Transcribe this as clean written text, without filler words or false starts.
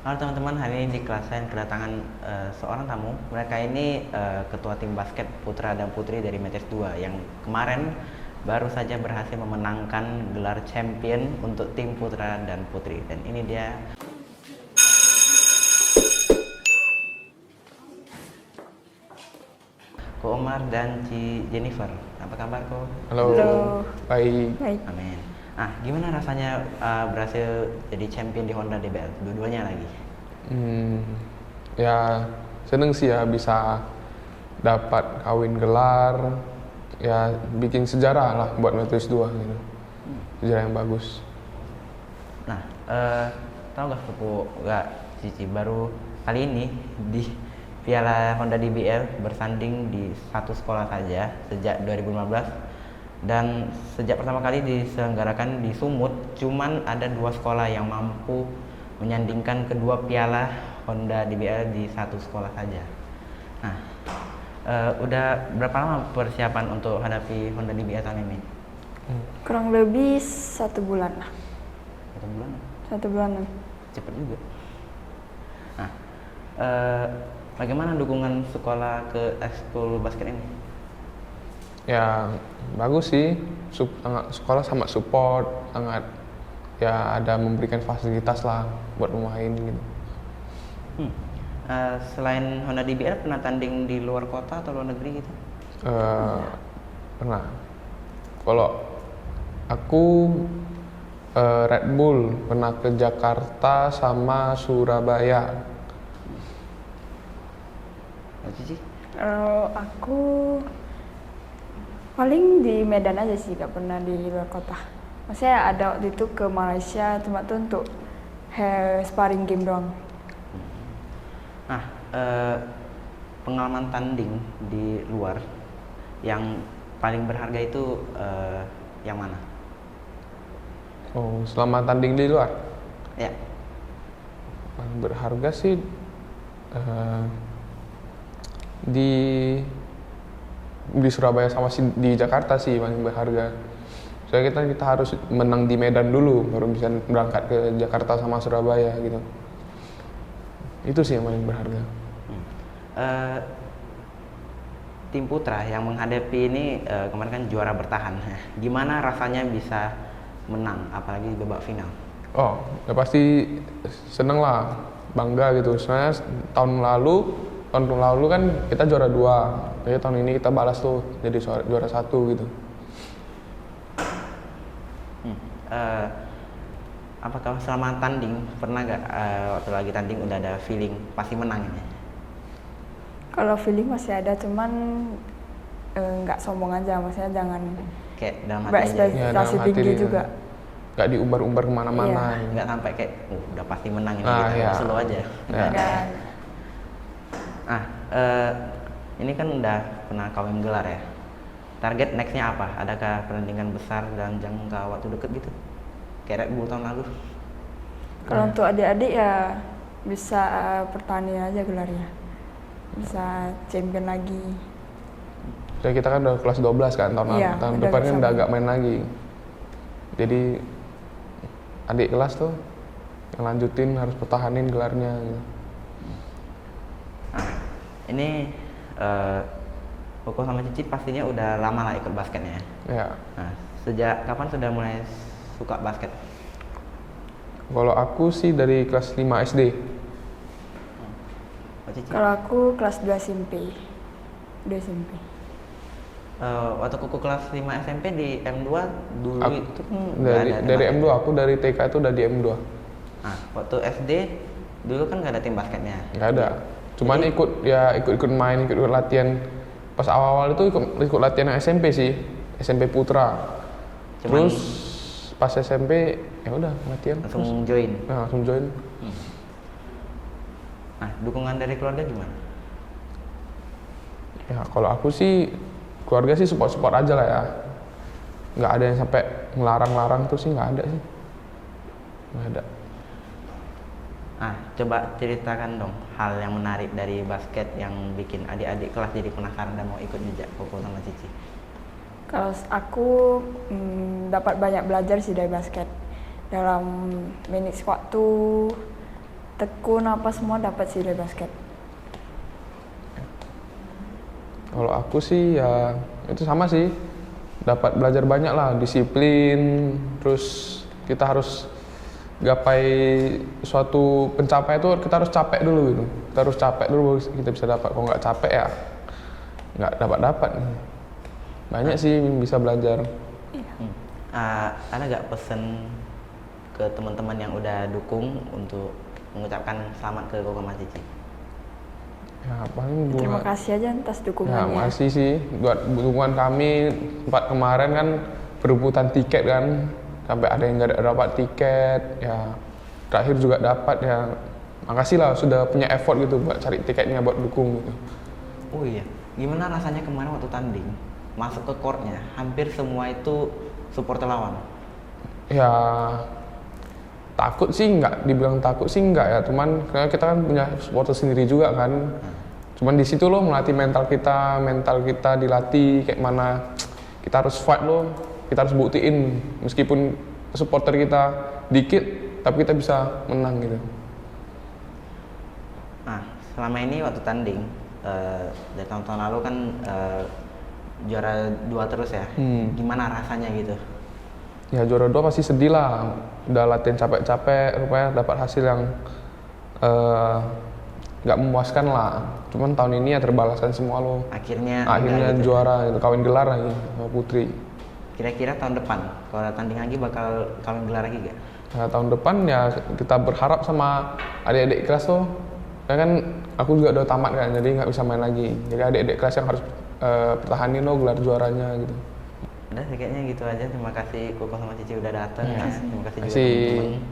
Halo teman-teman, hari ini di kelas saya kedatangan seorang tamu. Mereka ini ketua tim basket putra dan putri dari Metis 2 yang kemarin baru saja berhasil memenangkan gelar champion untuk tim putra dan putri. Dan ini dia Ko Omar dan Ci Jennifer. Apa kabar Ko? Halo. Halo. Baik. Baik. Amin. Gimana rasanya berhasil jadi champion di Honda DBL? Dua-duanya lagi. Ya seneng sih ya bisa dapat kawin gelar, ya bikin sejarah lah buat Metis 2 gitu. Sejarah yang bagus. Nah, tahu gak Cici baru kali ini di Piala Honda DBL bersanding di satu sekolah saja sejak 2015 dan sejak pertama kali diselenggarakan di Sumut cuman ada 2 sekolah yang mampu menyandingkan kedua piala Honda DBL di satu sekolah saja. Nah, udah berapa lama persiapan untuk hadapi Honda DBL tahun ini? Kurang lebih 1 bulan lah. 1 bulan? 1 bulanan. Cepet juga. Nah, bagaimana dukungan sekolah ke ekskul basket ini? Ya bagus sih, sekolah sangat support, sangat ya ada memberikan fasilitas lah buat pemain gitu. Selain Honda DBL pernah tanding di luar kota atau luar negeri gitu? Pernah. Kalau aku Red Bull pernah ke Jakarta sama Surabaya. Cici? Aku paling di Medan aja sih, gak pernah di luar kota. Maksudnya ada waktu itu ke Malaysia, cuma tuh untuk sparring game doang. Nah, pengalaman tanding di luar yang paling berharga itu yang mana? Oh, selama tanding di luar? Ya. Paling berharga sih di Surabaya sama di Jakarta sih paling berharga. Soalnya kita harus menang di Medan dulu baru bisa berangkat ke Jakarta sama Surabaya gitu. Itu sih yang paling berharga. Tim putra yang menghadapi ini kemarin kan juara bertahan. Gimana rasanya bisa menang apalagi di babak final? Oh, ya pasti seneng lah, bangga gitu. Soalnya tahun lalu kan kita juara 2, jadi tahun ini kita balas tuh jadi juara 1 gitu. Apakah selama tanding pernah gak waktu lagi tanding udah ada feeling pasti menang ini? Kalau feeling masih ada, cuman nggak sombong aja, maksudnya jangan Kayak dalam hati aja. berekspektasi tinggi juga. Nggak diumbar-umbar kemana-mana. Iya. Nggak sampai kayak udah pasti menang ini Ah, gitu, iya. slow aja. Ya. Dan Ini kan udah pernah kawin gelar ya. Target nextnya apa? Adakah pertandingan besar dan jangka waktu deket gitu? Kayak Red Bull tahun lalu. kalau untuk adik-adik ya bisa pertahanin aja gelarnya, bisa champion lagi. Jadi kita kan udah kelas 12 kan Iya, tahun udah depan kan bisa udah main. agak main lagi. Jadi adik kelas tuh yang lanjutin harus pertahanin gelarnya gitu. Ini Koko sama Cici pastinya udah lama lah ikut basketnya. Ya. Nah, sejak kapan sudah mulai suka basket? Kalau aku sih dari kelas 5 SD. Oh, Cici? Kalau aku kelas 2 SMP. 2 SMP. Waktu Koko kelas 5 SMP di M2 dulu Aku- itu kan nggak ada dari basket. M2, aku dari TK itu udah di M2. Nah, waktu SD dulu kan nggak ada tim basketnya. Nggak ada. Cuman Jadi- ikut main, ikut latihan. Pas awal-awal itu ikut latihan yang SMP sih, SMP Putra. Cuman Terus pas SMP ya udah latihan. langsung join. Langsung join. Nah, dukungan dari keluarga gimana? Ya kalau aku sih keluarga sih support aja lah ya. Nggak ada yang sampai ngelarang-larang tuh sih, nggak ada sih. Nggak ada. Coba ceritakan dong hal yang menarik dari basket yang bikin adik-adik kelas jadi penasaran dan mau ikut jejak Koko sama Cici. Kalau aku dapat banyak belajar sih dari basket. Dalam minutes waktu, tekun apa semua dapat sih dari basket. Kalau aku sih ya itu sama sih, dapat belajar banyak lah, disiplin, terus kita harus gapai suatu pencapaian itu kita harus capek dulu gitu. Kita harus capek dulu baru kita bisa dapat. Kalau nggak capek ya nggak dapat. Banyak sih yang bisa belajar. Ada nggak pesen ke teman-teman yang udah dukung untuk mengucapkan selamat ke Koko Mas Cici? Ya paling Terima buat kasih aja atas ya dukungannya. masih sih buat dukungan kami. Tempat kemarin kan perebutan tiket kan, sampai ada yang nggak dapat tiket, ya terakhir juga dapat ya. Makasih lah sudah punya effort gitu buat cari tiketnya buat dukung gitu. Oh iya, gimana rasanya kemarin waktu tanding masuk ke courtnya, hampir semua itu supporter lawan. Ya takut sih nggak, dibilang takut sih nggak ya, cuman karena kita kan punya supporter sendiri juga kan. Cuman di situ lo melatih mental kita dilatih kayak mana kita harus fight lo, kita harus buktiin meskipun supporter kita dikit tapi kita bisa menang gitu. Nah, selama ini waktu tanding dari tahun-tahun lalu kan juara 2 terus ya. Gimana rasanya gitu? Ya juara 2 pasti sedih lah, udah latihan capek-capek, rupanya dapat hasil yang nggak memuaskan lah. Cuman tahun ini ya terbalaskan semua lo. Akhirnya Akhirnya gitu. juara, gitu, kawin gelar lagi sama Putri. Kira-kira tahun depan kalau ada tanding lagi bakal kawin gelar lagi gak? Nah, tahun depan ya kita berharap sama adik-adik kelas tuh, ya kan aku juga udah tamat kan, jadi nggak bisa main lagi. Jadi adik-adik kelas yang harus pertahanin lo gelar juaranya gitu. Udah kayaknya gitu aja. Terima kasih Koko sama Cici udah datang. Iya. Terima kasih juga Kasih. teman-teman.